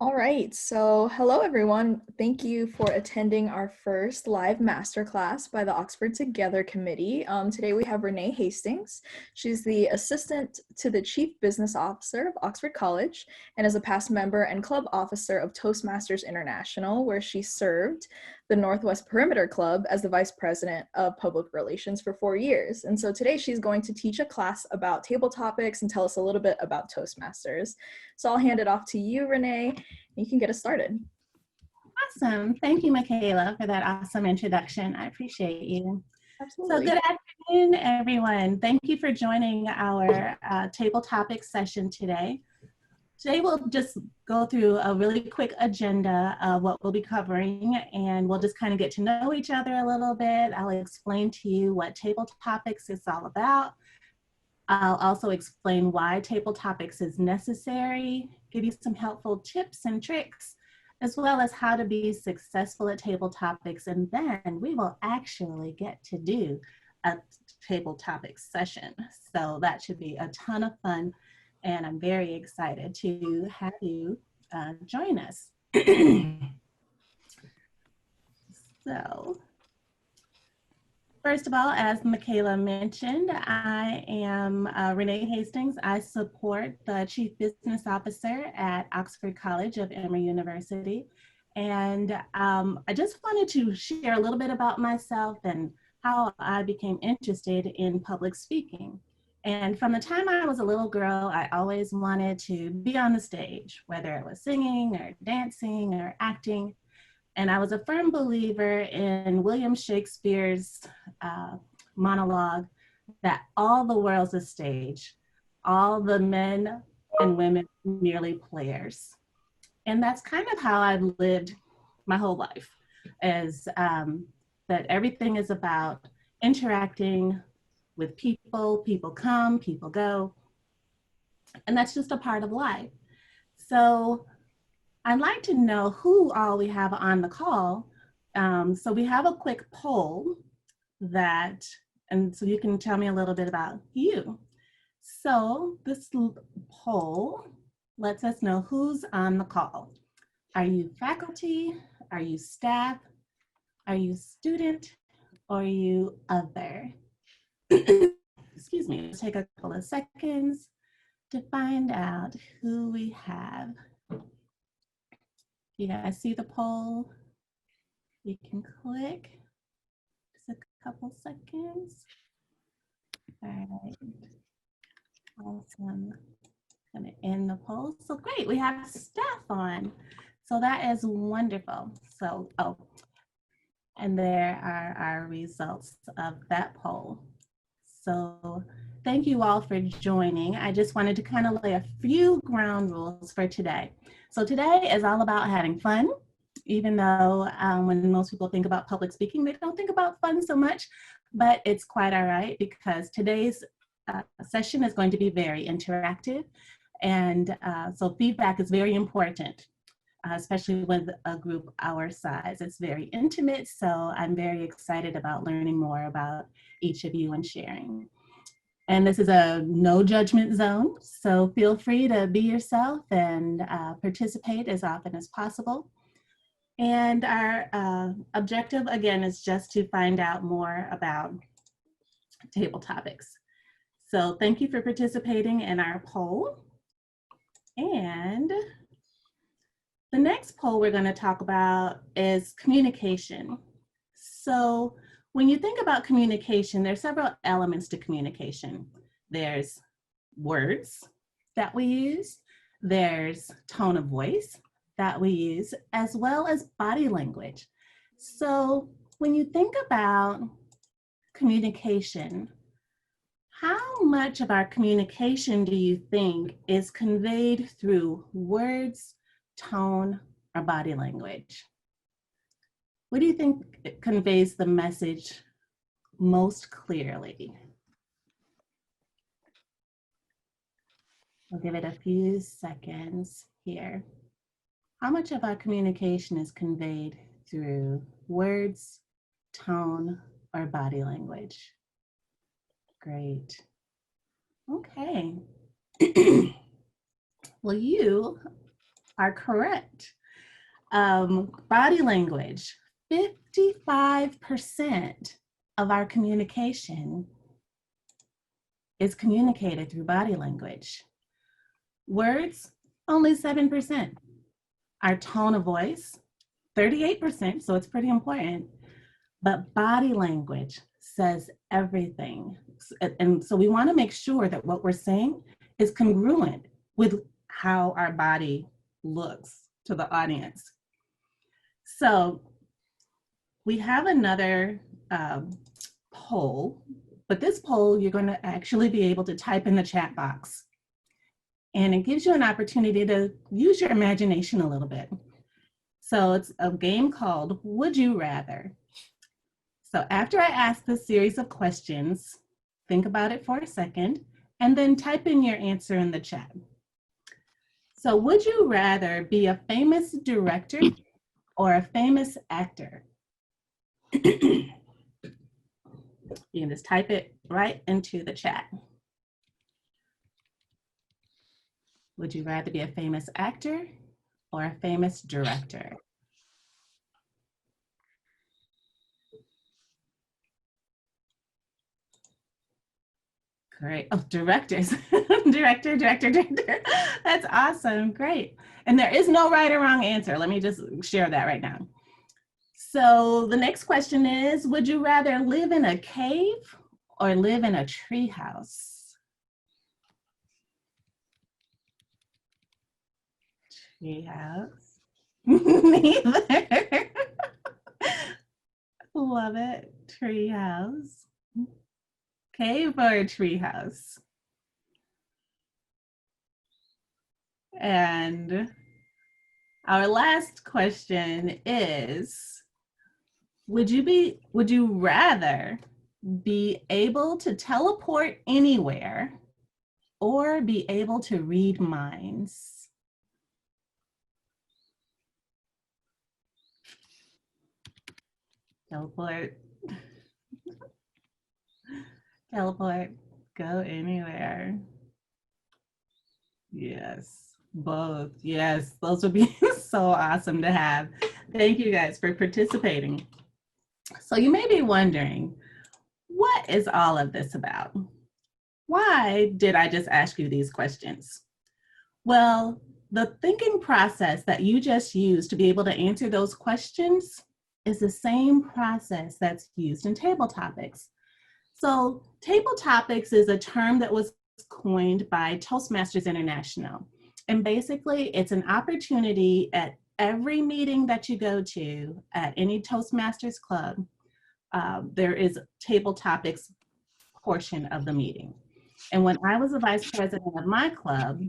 All right, so hello everyone. Thank you for attending our first live masterclass by the Oxford Together Committee. Today we have Renee Hastings. She's the assistant to the Chief Business Officer of Oxford College and is a past member and club officer of Toastmasters International, where she served the Northwest Perimeter Club as the Vice President of Public Relations for 4 years. And so today she's going to teach a class about table topics and tell us a little bit about Toastmasters. So I'll hand it off to you, Renee. You can get us started. Awesome. Thank you, Michaela, for that awesome introduction. I appreciate you. Absolutely. So good afternoon, everyone. Thank you for joining our table topics session today. Today we'll just go through a really quick agenda of what we'll be covering, and we'll just kind of get to know each other a little bit. I'll explain to you what table topics is all about. I'll also explain why table topics is necessary, give you some helpful tips and tricks, as well as how to be successful at table topics. And then we will actually get to do a table topics session. So that should be a ton of fun. And I'm very excited to have you join us. So, first of all, as Michaela mentioned, I am Renee Hastings. I support the Chief Business Officer at Oxford College of Emory University. And I just wanted to share a little bit about myself and how I became interested in public speaking. And from the time I was a little girl, I always wanted to be on the stage, whether it was singing or dancing or acting. And I was a firm believer in William Shakespeare's monologue that all the world's a stage, all the men and women merely players. And that's kind of how I've lived my whole life, is that everything is about interacting with people. People come, people go, and that's just a part of life. So I'd like to know who all we have on the call. So we have a quick poll and so you can tell me a little bit about you. So this poll lets us know who's on the call. Are you faculty? Are you staff? Are you student? Or are you other? Excuse me, let's take a couple of seconds to find out who we have. You guys see the poll? You can click. Just a couple seconds. All right. Awesome. I'm gonna end the poll. So great, we have staff on. So that is wonderful. So, and there are our results of that poll. So thank you all for joining. I just wanted to kind of lay a few ground rules for today. So today is all about having fun, even though when most people think about public speaking, they don't think about fun so much, but it's quite all right because today's session is going to be very interactive. And so feedback is very important, especially with a group our size. It's very intimate, so I'm very excited about learning more about each of you and sharing. And this is a no judgment zone, so feel free to be yourself and participate as often as possible. And our objective, again, is just to find out more about table topics. So thank you for participating in our poll. And the next poll we're going to talk about is communication. So when you think about communication, there's several elements to communication. There's words that we use, there's tone of voice that we use, as well as body language. So when you think about communication, how much of our communication do you think is conveyed through words, tone, or body language? What do you think conveys the message most clearly? We'll give it a few seconds here. How much of our communication is conveyed through words, tone, or body language? Great. Okay. Well, you are correct. Body language, 55% of our communication is communicated through body language. Words, only 7%. Our tone of voice, 38%, so it's pretty important. But body language says everything. And so we want to make sure that what we're saying is congruent with how our body looks to the audience. So we have another poll, but this poll you're going to actually be able to type in the chat box. And it gives you an opportunity to use your imagination a little bit. So it's a game called Would You Rather? So after I ask this series of questions, think about it for a second, and then type in your answer in the chat. So would you rather be a famous director or a famous actor? You can just type it right into the chat. Would you rather be a famous actor or a famous director? Great. Oh, directors. Director. That's awesome. Great. And there is no right or wrong answer. Let me just share that right now. So the next question is, would you rather live in a cave or live in a tree house? Tree house. Neither. Love it. Tree house. Cave or a tree house? And our last question is, would you rather be able to teleport anywhere or be able to read minds? Teleport. Teleport, go anywhere. Yes, both. Yes, those would be so awesome to have. Thank you guys for participating. So you may be wondering, what is all of this about? Why did I just ask you these questions? Well, the thinking process that you just used to be able to answer those questions is the same process that's used in table topics. So table topics is a term that was coined by Toastmasters International. And basically it's an opportunity at every meeting that you go to at any Toastmasters club, there is table topics portion of the meeting. And when I was the vice president of my club,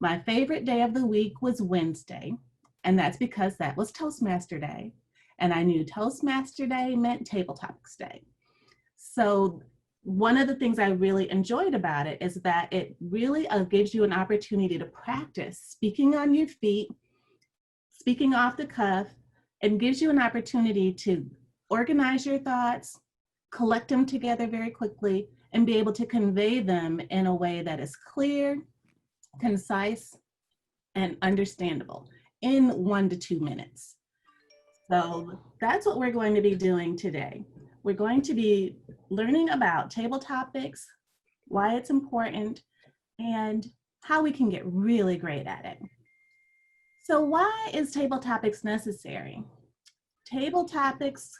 my favorite day of the week was Wednesday. And that's because that was Toastmaster Day. And I knew Toastmaster Day meant Table Topics Day. So one of the things I really enjoyed about it is that it really gives you an opportunity to practice speaking on your feet, speaking off the cuff, and gives you an opportunity to organize your thoughts, collect them together very quickly, and be able to convey them in a way that is clear, concise, and understandable in 1 to 2 minutes. So that's what we're going to be doing today. We're going to be learning about table topics, why it's important, and how we can get really great at it. So why is table topics necessary? Table topics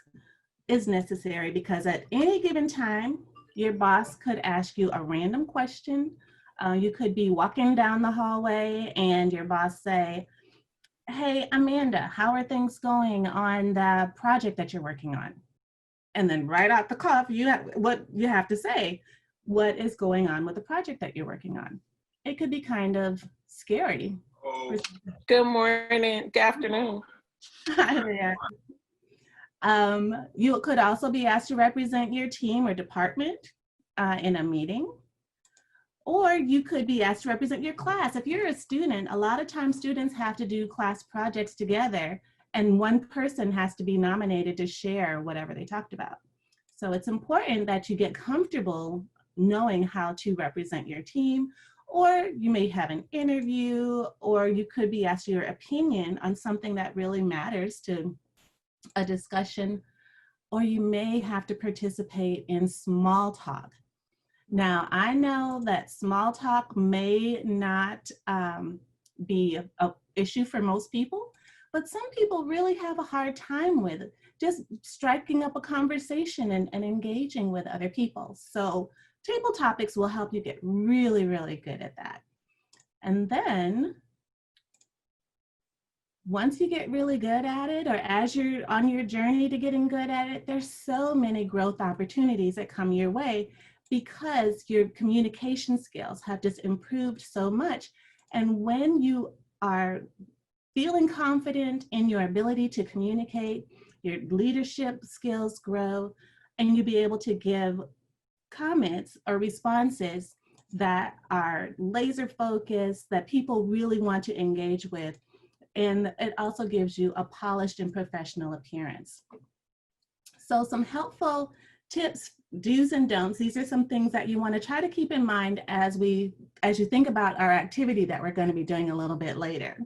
is necessary because at any given time, your boss could ask you a random question. You could be walking down the hallway and your boss say, "Hey, Amanda, how are things going on the project that you're working on?" And then right off the cuff, you have to say, what is going on with the project that you're working on? It could be kind of scary. Good morning, good afternoon. Hi there. You could also be asked to represent your team or department in a meeting. Or you could be asked to represent your class. If you're a student, a lot of times students have to do class projects together and one person has to be nominated to share whatever they talked about. So it's important that you get comfortable knowing how to represent your team or you may have an interview, or you could be asked your opinion on something that really matters to a discussion, or you may have to participate in small talk. Now, I know that small talk may not be an issue for most people, but some people really have a hard time with just striking up a conversation and engaging with other people. So table topics will help you get really, really good at that. And then once you get really good at it, or as you're on your journey to getting good at it, there's so many growth opportunities that come your way because your communication skills have just improved so much. And when you are feeling confident in your ability to communicate, your leadership skills grow, and you'll be able to give comments or responses that are laser focused, that people really want to engage with. And it also gives you a polished and professional appearance. So some helpful tips, do's and don'ts. These are some things that you want to try to keep in mind as you think about our activity that we're going to be doing a little bit later.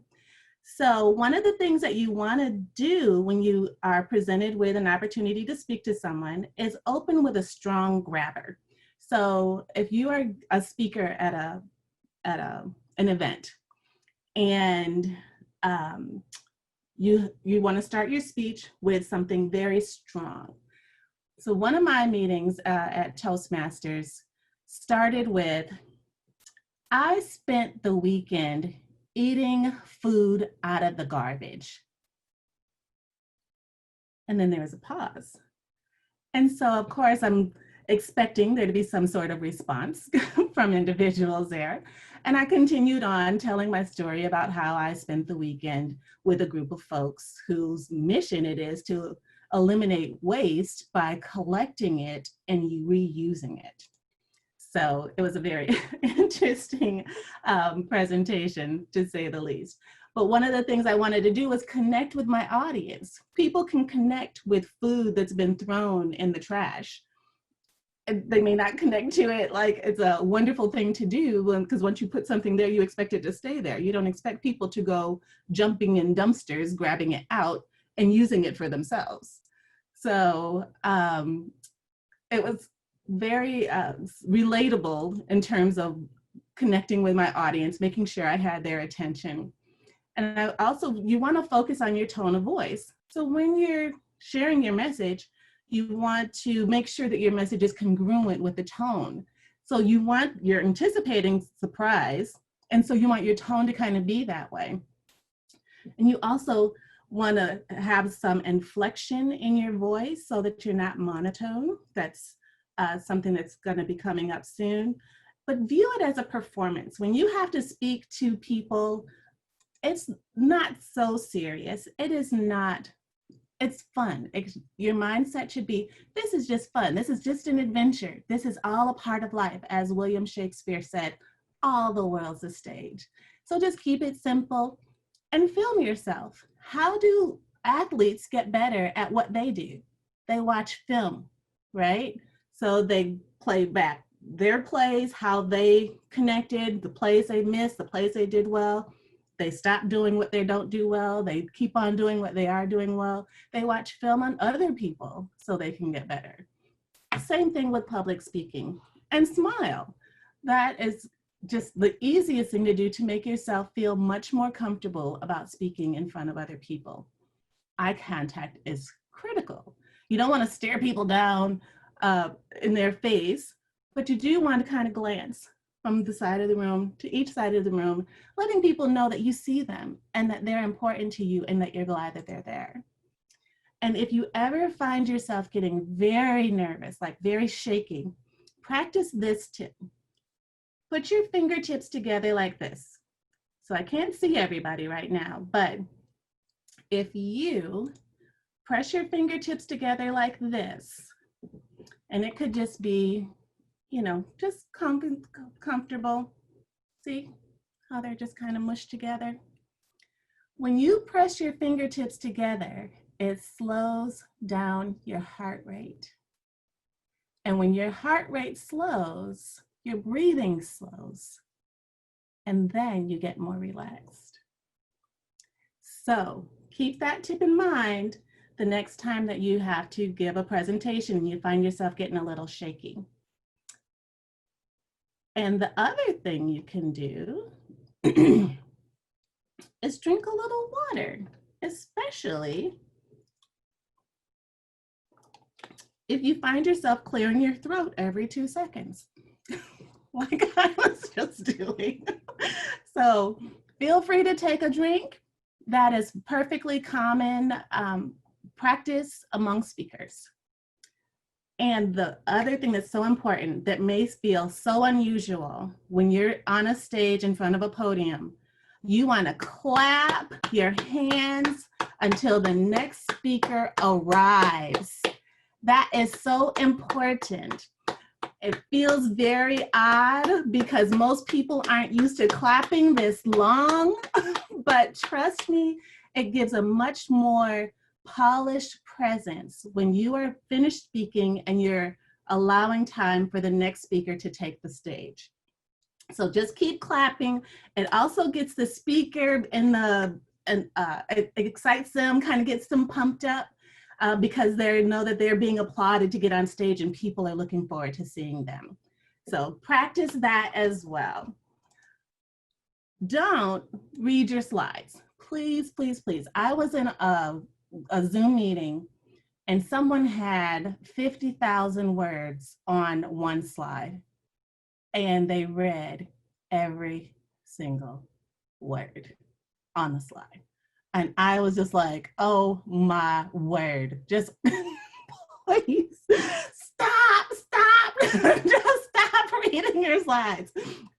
So one of the things that you want to do when you are presented with an opportunity to speak to someone is open with a strong grabber. So if you are a speaker at an event, and you want to start your speech with something very strong. So one of my meetings at Toastmasters started with, I spent the weekend eating food out of the garbage. And then there was a pause. And so of course I'm expecting there to be some sort of response from individuals there. And I continued on telling my story about how I spent the weekend with a group of folks whose mission it is to eliminate waste by collecting it and reusing it. So it was a very interesting presentation, to say the least. But one of the things I wanted to do was connect with my audience. People can connect with food that's been thrown in the trash. They may not connect to it like it's a wonderful thing to do, because once you put something there, you expect it to stay there. You don't expect people to go jumping in dumpsters, grabbing it out and using it for themselves. So it was very relatable in terms of connecting with my audience, making sure I had their attention. And you want to focus on your tone of voice. So when you're sharing your message, you want to make sure that your message is congruent with the tone. So you're anticipating surprise, and so you want your tone to kind of be that way. And you also want to have some inflection in your voice so that you're not monotone. That's something that's going to be coming up soon. But view it as a performance. When you have to speak to people, it's not so serious. It is not. It's fun. Your mindset should be, this is just fun. This is just an adventure. This is all a part of life. As William Shakespeare said, all the world's a stage. So just keep it simple and film yourself. How do athletes get better at what they do? They watch film, right? So they play back their plays, how they connected, the plays they missed, the plays they did well. They stop doing what they don't do well. They keep on doing what they are doing well. They watch film on other people so they can get better. Same thing with public speaking. And smile. That is just the easiest thing to do to make yourself feel much more comfortable about speaking in front of other people. Eye contact is critical. You don't want to stare people down in their face, but you do want to kind of glance from the side of the room to each side of the room, letting people know that you see them and that they're important to you and that you're glad that they're there. And if you ever find yourself getting very nervous, like very shaky, practice this tip. Put your fingertips together like this. So I can't see everybody right now, but if you press your fingertips together like this, and it could just be, just comfortable. See how they're just kind of mushed together? When you press your fingertips together, it slows down your heart rate. And when your heart rate slows, your breathing slows. and then you get more relaxed. So keep that tip in mind the next time that you have to give a presentation and you find yourself getting a little shaky. And the other thing you can do is drink a little water, especially if you find yourself clearing your throat every 2 seconds, like I was just doing. So feel free to take a drink. That is perfectly common practice among speakers. And the other thing that's so important that may feel so unusual when you're on a stage in front of a podium, you want to clap your hands until the next speaker arrives. That is so important. It feels very odd because most people aren't used to clapping this long, but trust me, it gives a much more polished presence when you are finished speaking and you're allowing time for the next speaker to take the stage. So just keep clapping. It also gets the speaker it excites them, kind of gets them pumped up because they know that they're being applauded to get on stage and people are looking forward to seeing them. So practice that as well. Don't read your slides. Please, please, please. I was in a Zoom meeting and someone had 50,000 words on one slide and they read every single word on the slide. And I was just like, oh my word, just please stop, just stop reading your slides.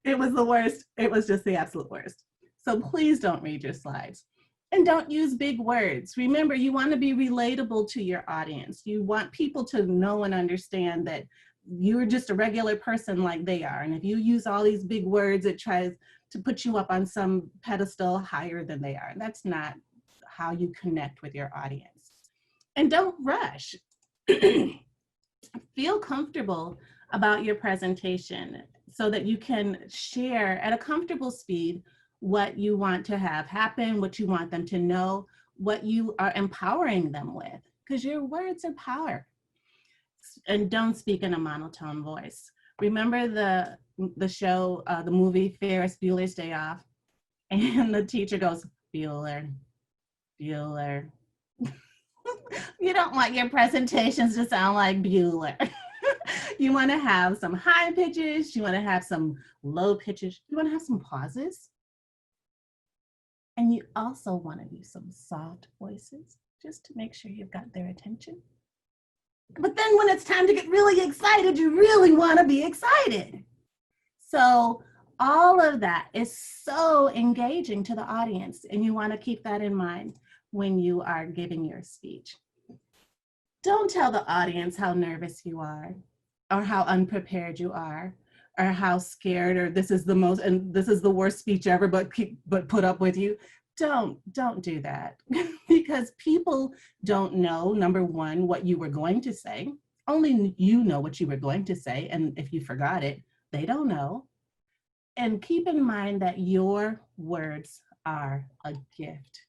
It was the worst. It was just the absolute worst. So please don't read your slides. And don't use big words. Remember, you want to be relatable to your audience. You want people to know and understand that you're just a regular person like they are. And if you use all these big words, it tries to put you up on some pedestal higher than they are. And that's not how you connect with your audience. And don't rush. Feel comfortable about your presentation so that you can share at a comfortable speed what you want to have happen, what you want them to know, what you are empowering them with, because your words are power. And don't speak in a monotone voice. Remember the show, the movie Ferris Bueller's Day Off? And the teacher goes, Bueller, Bueller. You don't want your presentations to sound like Bueller. You want to have some high pitches, you want to have some low pitches, you want to have some pauses. And you also want to use some soft voices just to make sure you've got their attention. But then when it's time to get really excited, you really want to be excited. So all of that is so engaging to the audience, and you want to keep that in mind when you are giving your speech. Don't tell the audience how nervous you are, or how unprepared you are, or how scared, or this is the worst speech ever, but put up with you. Don't do that because people don't know, number one, what you were going to say. Only you know what you were going to say, and if you forgot it, they don't know. And keep in mind that your words are a gift.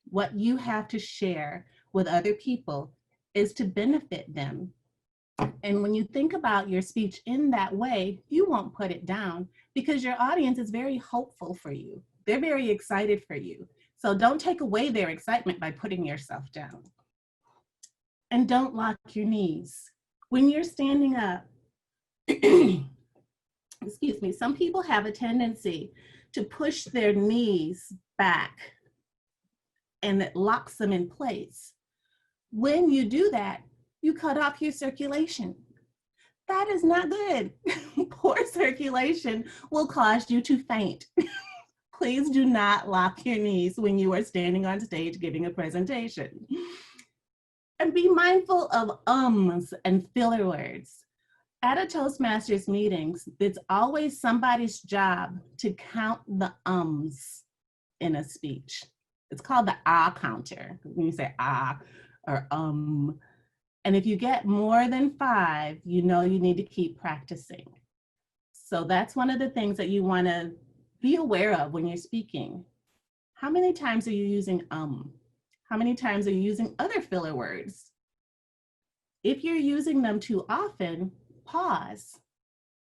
What you have to share with other people is to benefit them. And when you think about your speech in that way, you won't put it down because your audience is very hopeful for you. They're very excited for you. So don't take away their excitement by putting yourself down. And don't lock your knees. When you're standing up, excuse me, some people have a tendency to push their knees back and it locks them in place. When you do that, you cut off your circulation. That is not good. Poor circulation will cause you to faint. Please do not lock your knees when you are standing on stage giving a presentation. And be mindful of ums and filler words. At a Toastmasters meetings, it's always somebody's job to count the ums in a speech. It's called the ah counter. When you say ah or and if you get more than 5, you know you need to keep practicing. So that's one of the things that you want to be aware of when you're speaking. How many times are you using How many times are you using other filler words? If you're using them too often, pause.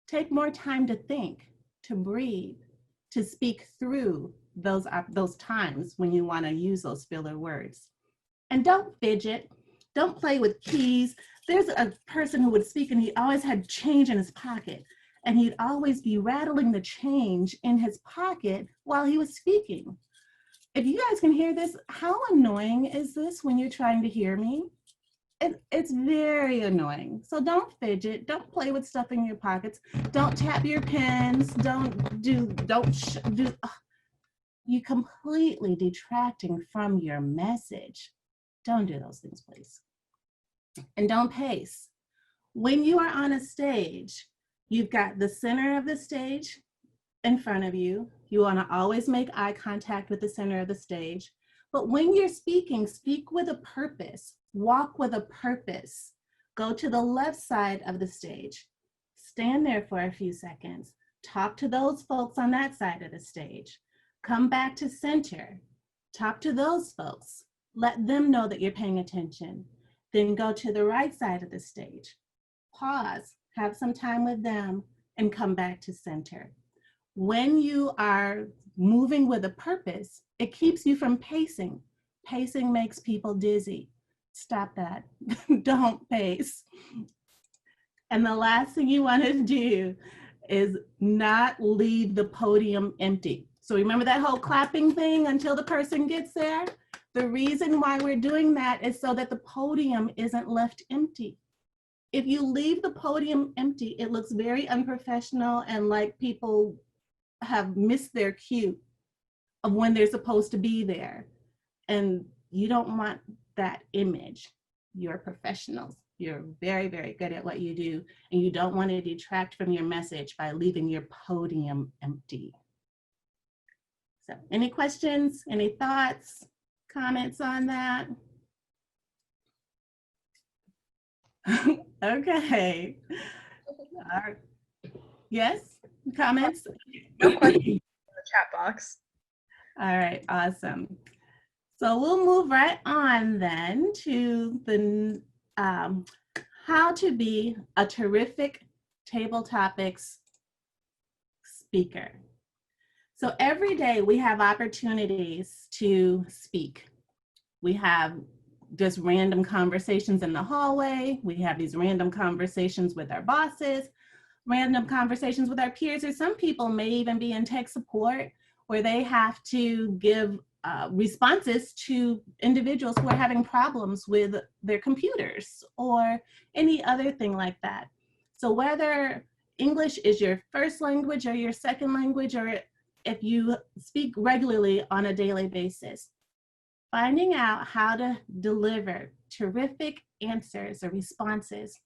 Take more time to think, to breathe, to speak through those times when you want to use those filler words. And don't fidget. Don't play with keys. There's a person who would speak and he always had change in his pocket. And he'd always be rattling the change in his pocket while he was speaking. If you guys can hear this, how annoying is this when you're trying to hear me? It's very annoying. So don't fidget, don't play with stuff in your pockets, don't tap your pens, you're completely detracting from your message. Don't do those things, please. And don't pace. When you are on a stage, you've got the center of the stage in front of you. You want to always make eye contact with the center of the stage. But when you're speaking, speak with a purpose. Walk with a purpose. Go to the left side of the stage. Stand there for a few seconds. Talk to those folks on that side of the stage. Come back to center. Talk to those folks. Let them know that you're paying attention. Then go to the right side of the stage. Pause, have some time with them, and come back to center. When you are moving with a purpose, it keeps you from pacing. Pacing makes people dizzy. Stop that. Don't pace. And the last thing you want to do is not leave the podium empty. So remember that whole clapping thing until the person gets there? The reason why we're doing that is so that the podium isn't left empty. If you leave the podium empty, it looks very unprofessional and like people have missed their cue of when they're supposed to be there. And you don't want that image. You're professionals. You're very, very good at what you do, and you don't want to detract from your message by leaving your podium empty. So any questions, any thoughts, comments on that? Okay. Yes, comments? No questions in the chat box. All right, awesome. So we'll move right on then to the how to be a terrific table topics speaker. So every day we have opportunities to speak. We have just random conversations in the hallway. We have these random conversations with our bosses, random conversations with our peers, or some people may even be in tech support where they have to give responses to individuals who are having problems with their computers or any other thing like that. So whether English is your first language or your second language, or if you speak regularly on a daily basis, finding out how to deliver terrific answers or responses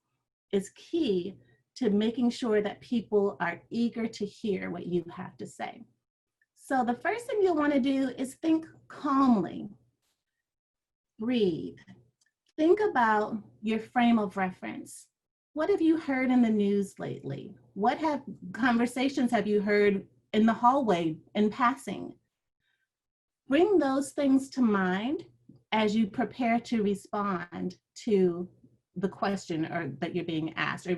is key to making sure that people are eager to hear what you have to say. So the first thing you'll want to do is think calmly. Breathe. Think about your frame of reference. What have you heard in the news lately? What conversations have you heard in the hallway in passing? Bring those things to mind as you prepare to respond to the question or that you're being asked, or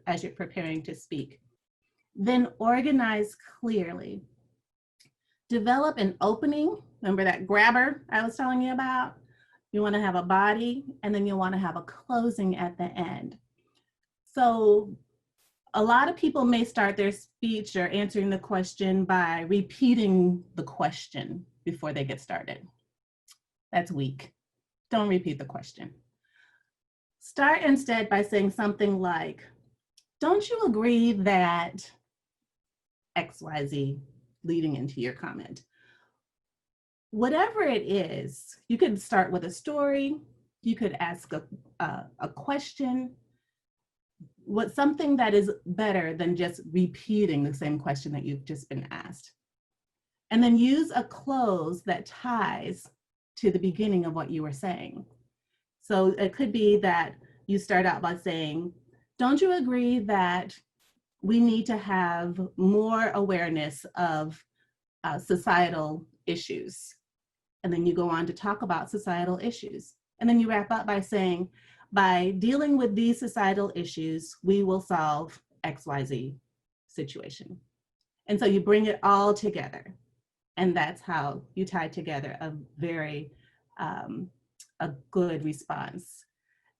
as you're preparing to speak. Then organize clearly. Develop an opening. Remember that grabber I was telling you about? You want to have a body, and then you want to have a closing at the end. So a lot of people may start their speech or answering the question by repeating the question before they get started. That's weak. Don't repeat the question. Start instead by saying something like, don't you agree that XYZ, leading into your comment? Whatever it is, you could start with a story, you could ask a question, something that is better than just repeating the same question that you've just been asked. And then use a close that ties to the beginning of what you were saying. So it could be that you start out by saying, don't you agree that we need to have more awareness of societal issues. And then you go on to talk about societal issues. And then you wrap up by saying, by dealing with these societal issues, we will solve XYZ situation. And so you bring it all together. And that's how you tie together a very a good response.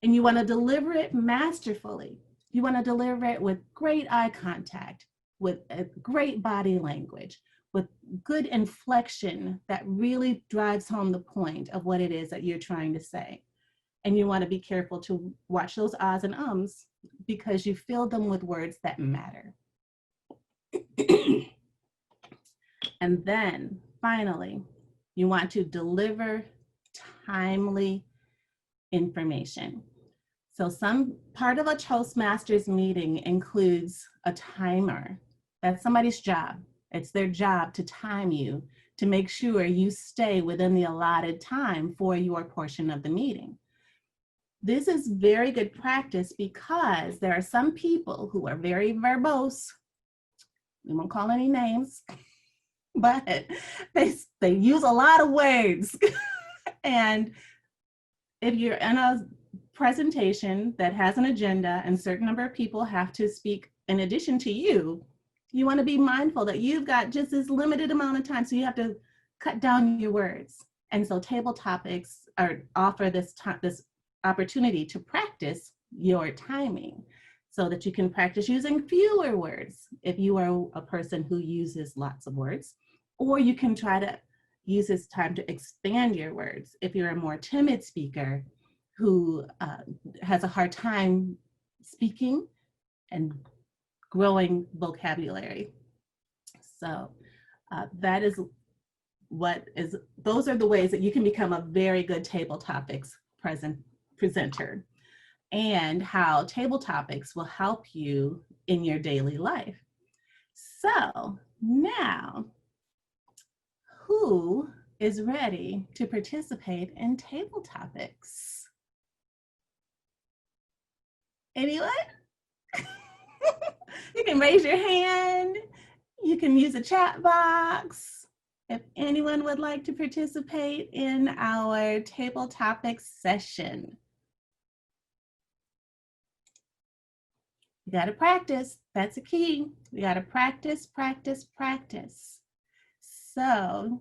And you want to deliver it masterfully. You want to deliver it with great eye contact, with a great body language, with good inflection that really drives home the point of what it is that you're trying to say. And you want to be careful to watch those ahs and ums because you fill them with words that matter. And then finally, you want to deliver timely information. So some part of a Toastmasters meeting includes a timer. That's somebody's job. It's their job to time you to make sure you stay within the allotted time for your portion of the meeting. This is very good practice because there are some people who are very verbose. We won't call any names, but they use a lot of words. And if you're in a presentation that has an agenda and a certain number of people have to speak in addition to you, you want to be mindful that you've got just this limited amount of time, so you have to cut down your words. And so table topics offer this opportunity to practice your timing so that you can practice using fewer words if you are a person who uses lots of words, or you can try to use this time to expand your words if you're a more timid speaker who has a hard time speaking and growing vocabulary. So that is those are the ways that you can become a very good table topics presenter, and how table topics will help you in your daily life. So now, who is ready to participate in table topics? Anyone? You can raise your hand. You can use a chat box. If anyone would like to participate in our table topics session. You got to practice. That's a key. You got to practice, practice, practice. So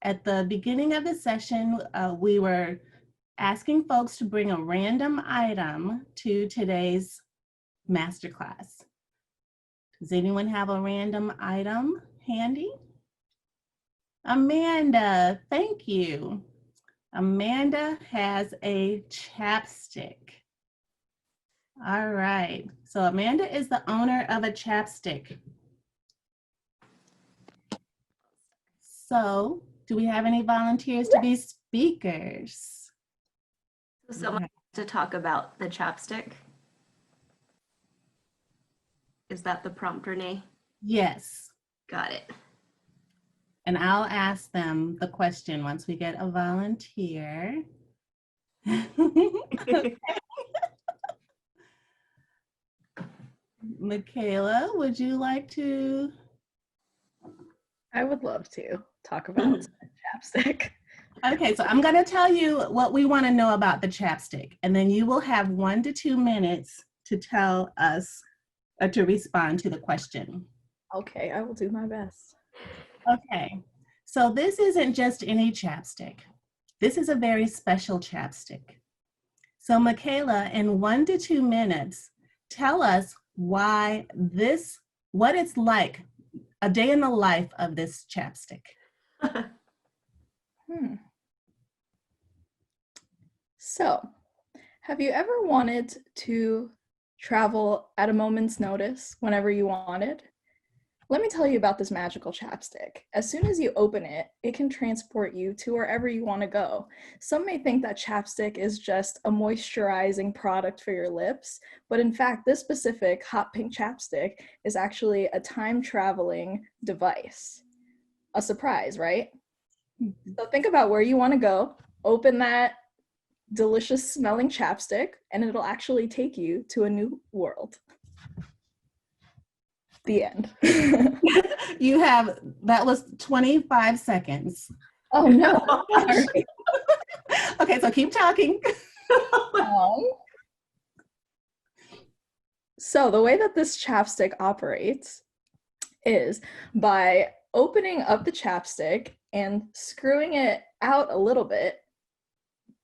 at the beginning of the session, we were asking folks to bring a random item to today's masterclass. Does anyone have a random item handy? Amanda, thank you. Amanda has a chapstick. All right, so Amanda is the owner of a chapstick. So, do we have any volunteers to be speakers? Someone to talk about the chapstick. Is that the prompt, Renee? Yes. Got it. And I'll ask them the question once we get a volunteer. Michaela, would you like to? I would love to talk about chapstick. Okay, so I'm going to tell you what we want to know about the chapstick, and then you will have 1 to 2 minutes to tell us or to respond to the question. Okay, I will do my best. Okay, so this isn't just any chapstick. This is a very special chapstick. So Michaela, in 1 to 2 minutes, tell us what it's like, a day in the life of this chapstick. So, have you ever wanted to travel at a moment's notice whenever you wanted? Let me tell you about this magical chapstick. As soon as you open it, it can transport you to wherever you want to go. Some may think that chapstick is just a moisturizing product for your lips, but in fact, this specific hot pink chapstick is actually a time-traveling device. A surprise, right? So think about where you want to go, open that delicious smelling chapstick, and it'll actually take you to a new world. The end. You have, that was 25 seconds. Oh no. Sorry. Okay, so keep talking. So the way that this chapstick operates is by opening up the chapstick and screwing it out a little bit,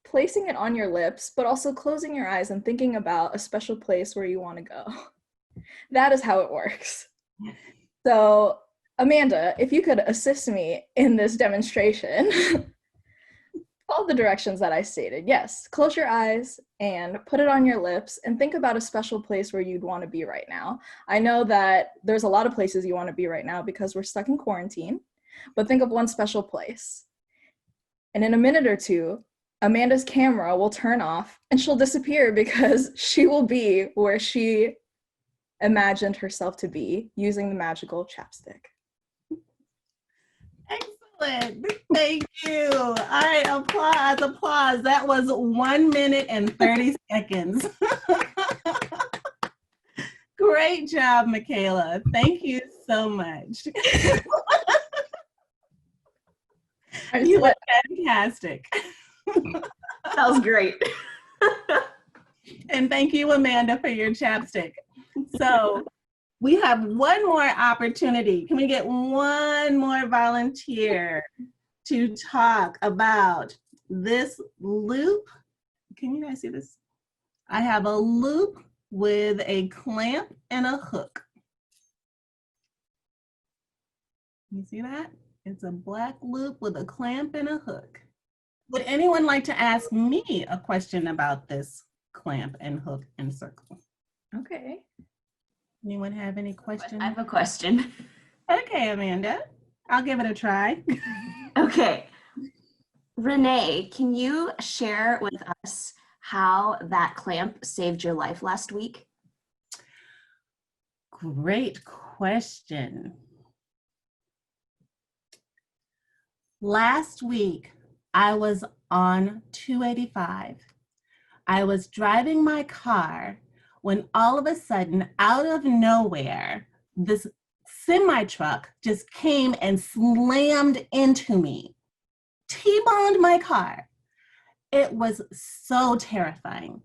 placing it on your lips, but also closing your eyes and thinking about a special place where you want to go. That is how it works. So, Amanda, if you could assist me in this demonstration, follow the directions that I stated. Yes, close your eyes and put it on your lips and think about a special place where you'd want to be right now. I know that there's a lot of places you want to be right now because we're stuck in quarantine, but think of one special place. And in a minute or two, Amanda's camera will turn off and she'll disappear because she will be where she imagined herself to be using the magical chapstick. Excellent. Thank you. All right, applause. That was 1 minute and 30 seconds. Great job, Michaela. Thank you so much. You were fantastic. That was great. And thank you, Amanda, for your chapstick. So we have one more opportunity. Can we get one more volunteer to talk about this loop? Can you guys see this? I have a loop with a clamp and a hook. You see that? It's a black loop with a clamp and a hook. Would anyone like to ask me a question about this clamp and hook and circle? Okay. Anyone have any questions? I have a question. Okay, Amanda, I'll give it a try. Okay. Renee, can you share with us how that clamp saved your life last week? Great question. Last week, I was on 285. I was driving my car when all of a sudden, out of nowhere, this semi-truck just came and slammed into me, T-boned my car. It was so terrifying.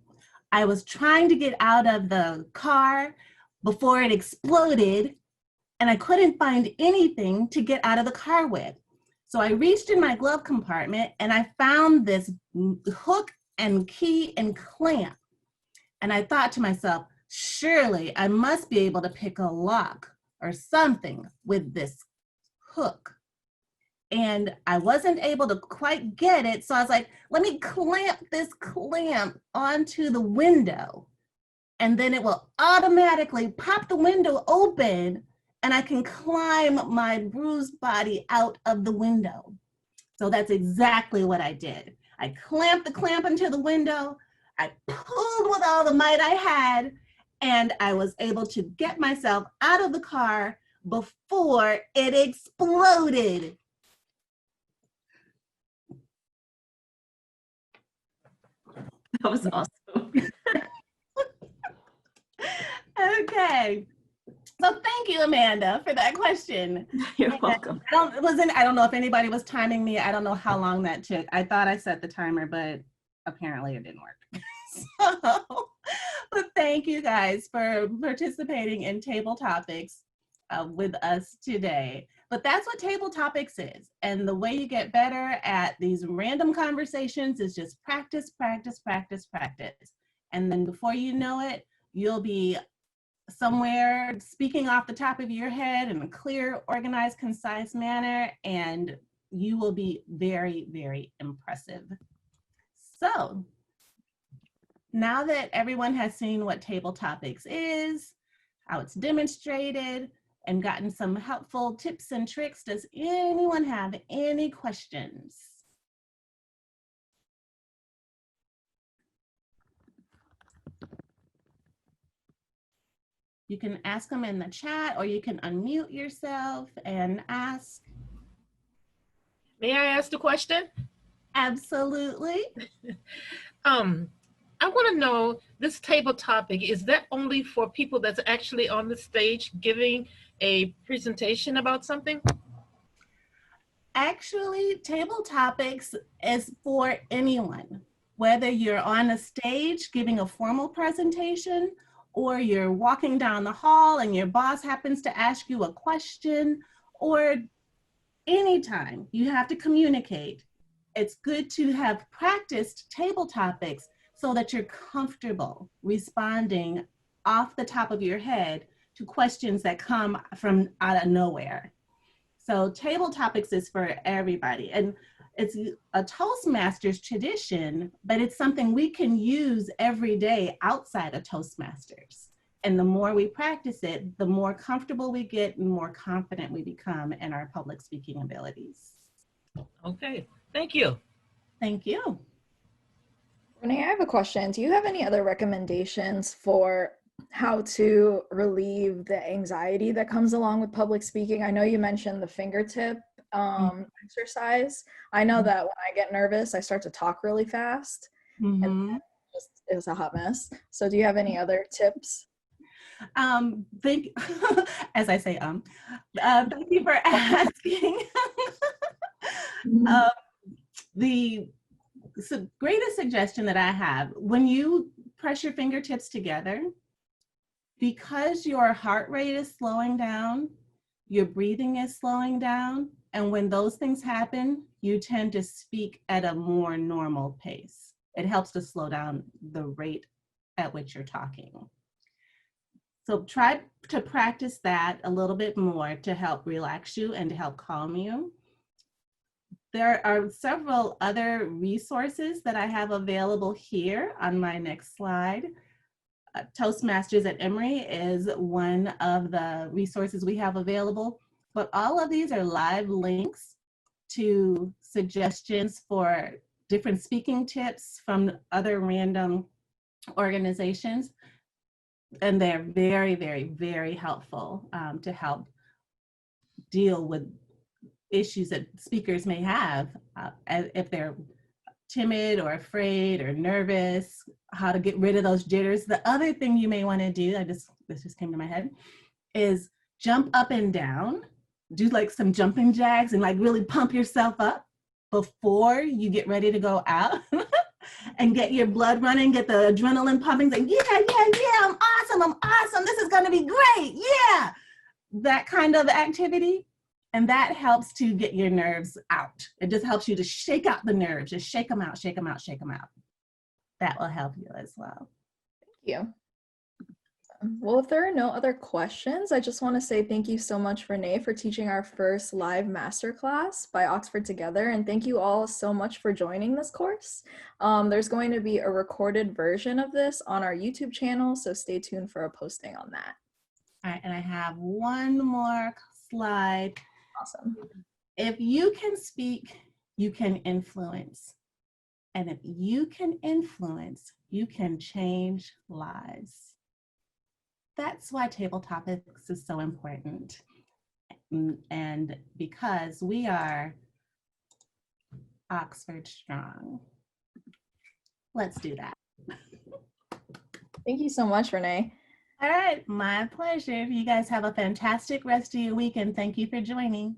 I was trying to get out of the car before it exploded, and I couldn't find anything to get out of the car with. So I reached in my glove compartment and I found this hook and key and clamp. And I thought to myself, surely I must be able to pick a lock or something with this hook. And I wasn't able to quite get it. So I was like, let me clamp this clamp onto the window. And then it will automatically pop the window open and I can climb my bruised body out of the window. So that's exactly what I did. I clamped the clamp into the window. I pulled with all the might I had, and I was able to get myself out of the car before it exploded. That was awesome. Okay. So thank you, Amanda, for that question. You're welcome. I don't know if anybody was timing me. I don't know how long that took. I thought I set the timer, but apparently it didn't work. But thank you guys for participating in Table Topics with us today. But that's what Table Topics is. And the way you get better at these random conversations is just practice, practice, practice, practice. And then before you know it, you'll be somewhere speaking off the top of your head in a clear, organized, concise manner, and you will be very, very impressive. So now that everyone has seen what Table Topics is, how it's demonstrated, and gotten some helpful tips and tricks, does anyone have any questions? You can ask them in the chat, or you can unmute yourself and ask. May I ask the question? Absolutely. I want to know, this table topic, is that only for people that's actually on the stage giving a presentation about something? Actually, table topics is for anyone, whether you're on a stage giving a formal presentation, or you're walking down the hall and your boss happens to ask you a question, or anytime you have to communicate. It's good to have practiced table topics so that you're comfortable responding off the top of your head to questions that come from out of nowhere. So table topics is for everybody. And it's a Toastmasters tradition, but it's something we can use every day outside of Toastmasters. And the more we practice it, the more comfortable we get and more confident we become in our public speaking abilities. Okay, thank you. Thank you. Renee, I have a question. Do you have any other recommendations for how to relieve the anxiety that comes along with public speaking? I know you mentioned the fingertip exercise. I know that when I get nervous, I start to talk really fast. And it was a hot mess. So do you have any other tips? As I say, thank you for asking. The greatest suggestion that I have, when you press your fingertips together, because your heart rate is slowing down, your breathing is slowing down, and when those things happen, you tend to speak at a more normal pace. It helps to slow down the rate at which you're talking. So try to practice that a little bit more to help relax you and to help calm you. There are several other resources that I have available here on my next slide. Toastmasters at Emory is one of the resources we have available, but all of these are live links to suggestions for different speaking tips from other random organizations. And they're very, very, very helpful to help deal with issues that speakers may have if they're timid or afraid or nervous, how to get rid of those jitters. The other thing you may want to do, this just came to my head, is jump up and down, do like some jumping jacks and like really pump yourself up before you get ready to go out. And get your blood running, get the adrenaline pumping, say, yeah, I'm awesome, this is gonna be great, yeah. That kind of activity, and that helps to get your nerves out. It just helps you to shake out the nerves, just shake them out, shake them out, shake them out. That will help you as well. Thank you. Well, if there are no other questions, I just want to say thank you so much, Renee, for teaching our first live masterclass by Oxford Together. And thank you all so much for joining this course. There's going to be a recorded version of this on our YouTube channel, so stay tuned for a posting on that. All right, and I have one more slide. Awesome. If you can speak, you can influence. And if you can influence, you can change lives. That's why table topics is so important. And because we are Oxford strong. Let's do that. Thank you so much, Renee. All right, my pleasure. You guys have a fantastic rest of your week and thank you for joining.